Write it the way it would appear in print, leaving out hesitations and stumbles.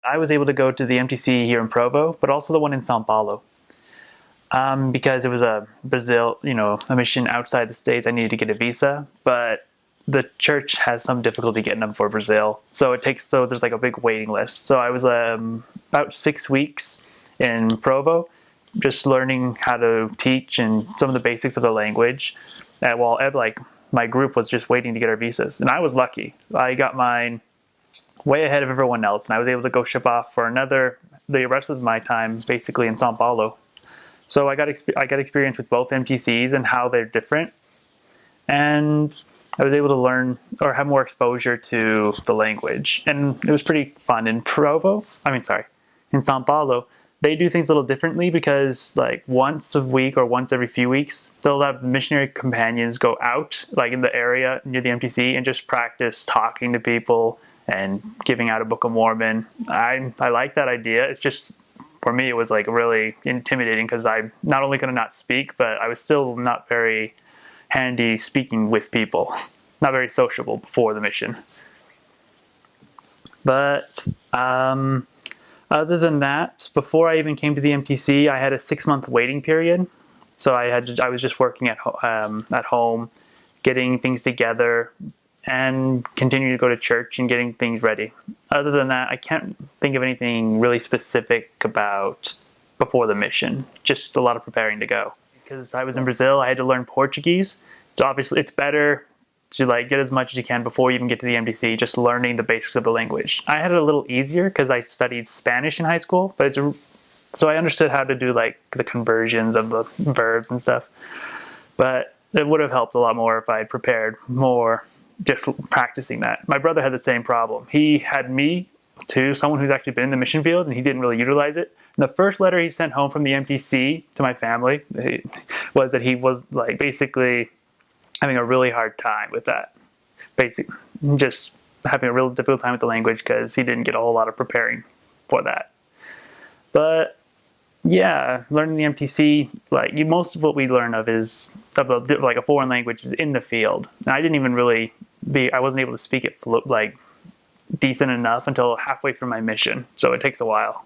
I was able to go to the MTC here in Provo, but also the one in Sao Paulo. Because it was a Brazil, a mission outside the States, I needed to get a visa, but the church has some difficulty getting them for Brazil. So there's like a big waiting list. So I was about 6 weeks in Provo, just learning how to teach and some of the basics of the language. While like my group was just waiting to get our visas, and I was lucky. I got mine way ahead of everyone else, and I was able to go ship off for the rest of my time basically in Sao Paulo. So I got experience with both MTCs and how they're different, and I was able to learn or have more exposure to the language, and it was pretty fun. In Sao Paulo, they do things a little differently because like once a week or once every few weeks, they'll have missionary companions go out like in the area near the MTC and just practice talking to people and giving out a Book of Mormon. I like that idea. It's just for me, it was like really intimidating because I not only could not speak, but I was still not very handy speaking with people, not very sociable before the mission. But other than that, before I even came to the MTC, I had a 6 month waiting period. So I was just working at home, getting things together, and continuing to go to church and getting things ready. Other than that, I can't think of anything really specific about before the mission. Just a lot of preparing to go. Because I was in Brazil, I had to learn Portuguese. So obviously, it's better to like get as much as you can before you even get to the MDC, just learning the basics of the language. I had it a little easier because I studied Spanish in high school, so I understood how to do like the conversions of the verbs and stuff. But it would have helped a lot more if I had prepared more just practicing that. My brother had the same problem. He had me to someone who's actually been in the mission field, and he didn't really utilize it. And the first letter he sent home from the MTC to my family was that he was like basically having a really hard time with that. Basically, just having a real difficult time with the language because he didn't get a whole lot of preparing for that. But yeah, learning the MTC, most of what we learn of is about like a foreign language is in the field. And I didn't even really I wasn't able to speak it like decent enough until halfway through my mission. So it takes a while.